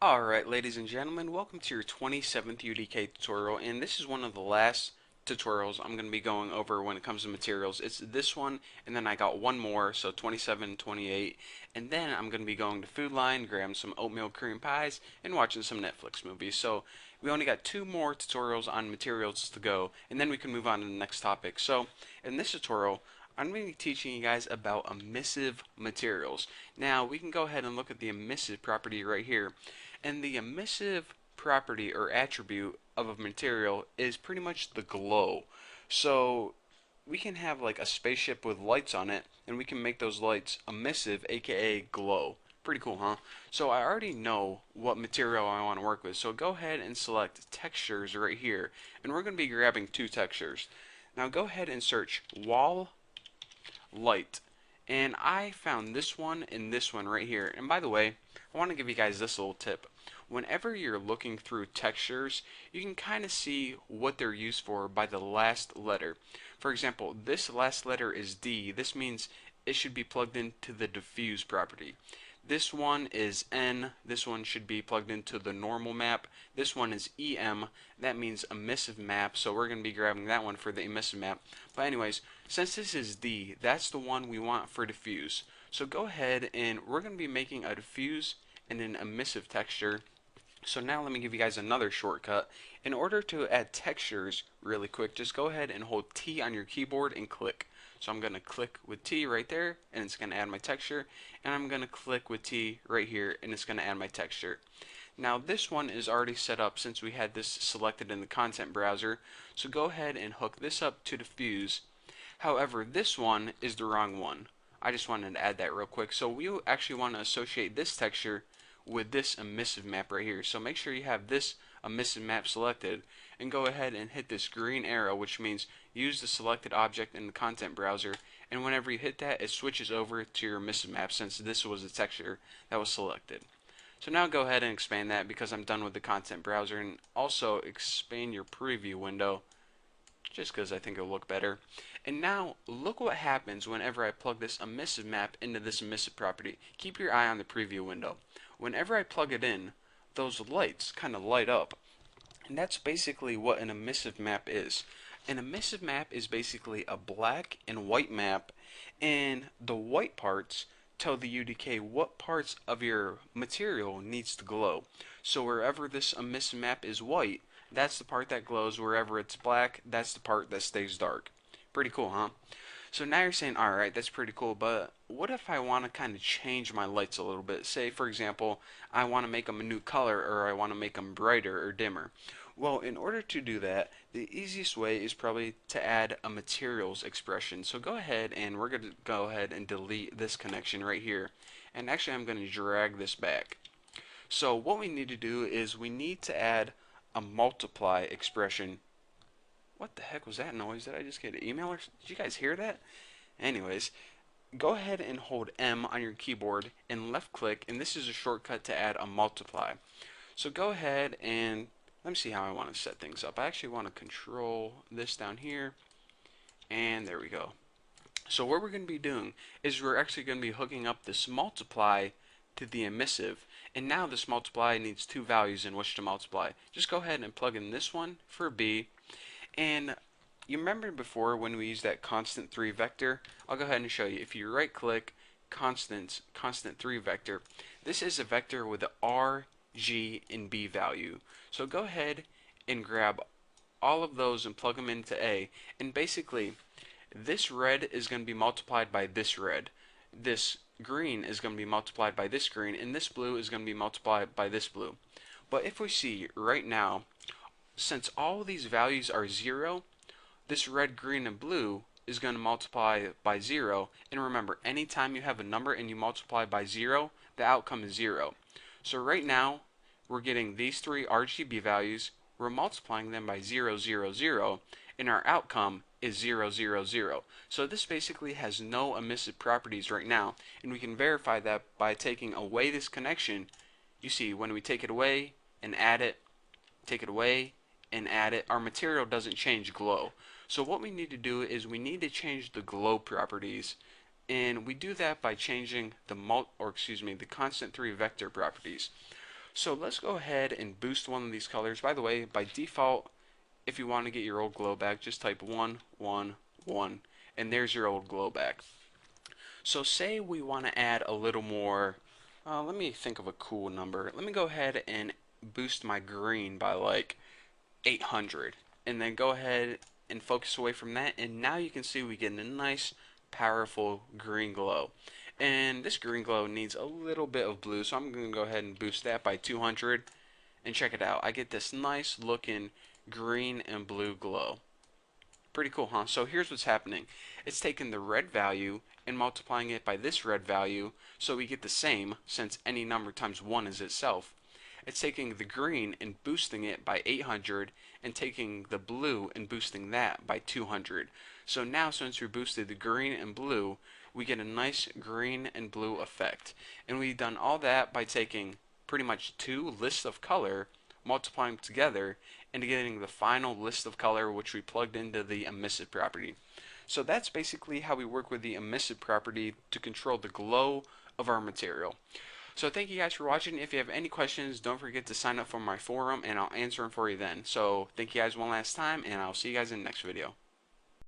Alright, ladies and gentlemen, welcome to your 27th UDK tutorial, and this is one of the last tutorials I'm going to be going over when it comes to materials. It's this one, and then I got one more, so 27, 28, and then I'm going to be going to Food Line, grabbing some oatmeal cream pies, and watching some Netflix movies. So we only got two more tutorials on materials to go, and then we can move on to the next topic. So in this tutorial, I'm going to be teaching you guys about emissive materials. Now, we can go ahead and look at the emissive property right here. And the emissive property or attribute of a material is pretty much the glow. So we can have like a spaceship with lights on it, and we can make those lights emissive, aka glow. Pretty cool, huh? So I already know what material I want to work with. So go ahead and select textures right here, and we're going to be grabbing two textures. Now go ahead and search wall light. And I found this one and this one right here. And by the way, I want to give you guys this little tip. Whenever you're looking through textures, you can kind of see what they're used for by the last letter. For example, this last letter is D. This means it should be plugged into the diffuse property. This one is N. This one should be plugged into the normal map. This one is EM. That means emissive map. So we're going to be grabbing that one for the emissive map. But anyways, since this is D, that's the one we want for diffuse. So go ahead and we're going to be making a diffuse and an emissive texture. So now let me give you guys another shortcut. In order to add textures really quick, just go ahead and hold T on your keyboard and click. So I'm going to click with T right there, and it's going to add my texture. And I'm going to click with T right here, and it's going to add my texture. Now this one is already set up since we had this selected in the content browser. So go ahead and hook this up to diffuse. However, this one is the wrong one. I just wanted to add that real quick. So we actually want to associate this texture with this emissive map right here. So make sure you have this emissive map selected and go ahead and hit this green arrow, which means use the selected object in the content browser, and whenever you hit that, it switches over to your emissive map since this was the texture that was selected. So now go ahead and expand that because I'm done with the content browser, and also expand your preview window just because I think it'll look better. And now look what happens whenever I plug this emissive map into this emissive property. Keep your eye on the preview window. Whenever I plug it in, those lights kind of light up. And that's basically what an emissive map is. An emissive map is basically a black and white map, and the white parts tell the UDK what parts of your material needs to glow. So wherever this emissive map is white, that's the part that glows. Wherever it's black, that's the part that stays dark. Pretty cool, huh? So now you're saying, alright, that's pretty cool, but what if I want to kind of change my lights a little bit? Say, for example, I want to make them a new color, or I want to make them brighter or dimmer. Well, in order to do that, the easiest way is probably to add a materials expression. So go ahead and we're going to go ahead and delete this connection right here. And actually I'm going to drag this back. So what we need to do is we need to add a multiply expression. What the heck was that noise? Did I just get an email? Or did you guys hear that? Anyways, go ahead and hold M on your keyboard and left click, and this is a shortcut to add a multiply. So go ahead and let me see how I want to set things up. I actually want to control this down here, and there we go. So what we're going to be doing is we're actually going to be hooking up this multiply to the emissive, and now this multiply needs two values in which to multiply. Just go ahead and plug in this one for B, and you remember before when we used that constant 3 vector? I'll go ahead and show you. If you right click constant 3 vector, this is a vector with the R, G, and B value. So go ahead and grab all of those and plug them into A, and basically this red is going to be multiplied by this red. This green is going to be multiplied by this green, and this blue is going to be multiplied by this blue. But if we see right now, since all of these values are 0, this red, green, and blue is going to multiply by 0. And remember, anytime you have a number and you multiply by 0, the outcome is 0. So right now, we're getting these three RGB values, we're multiplying them by 0, 0, 0, and our outcome is 0, 0, 0. So this basically has no emissive properties right now, and we can verify that by taking away this connection. You see, when we take it away and add it, take it away and add it, our material doesn't change glow. So what we need to do is we need to change the glow properties, and we do that by changing the constant 3 vector properties. So let's go ahead and boost one of these colors. By the way, by default, if you want to get your old glow back, just type 1, 1, 1, and there's your old glow back. So say we want to add a little more, let me think of a cool number. Let me go ahead and boost my green by like 800, and then go ahead and focus away from that, and now you can see we get a nice powerful green glow. And this green glow needs a little bit of blue, so I'm going to go ahead and boost that by 200, and check it out. I get this nice looking green and blue glow. Pretty cool, huh? So here's what's happening. It's taking the red value and multiplying it by this red value, so we get the same, since any number times 1 is itself. It's taking the green and boosting it by 800, and taking the blue and boosting that by 200. So now, since we boosted the green and blue, we get a nice green and blue effect. And we've done all that by taking pretty much two lists of color, multiplying them together, and getting the final list of color, which we plugged into the emissive property. So that's basically how we work with the emissive property to control the glow of our material. So thank you guys for watching. If you have any questions, don't forget to sign up for my forum, and I'll answer them for you then. So thank you guys one last time, and I'll see you guys in the next video.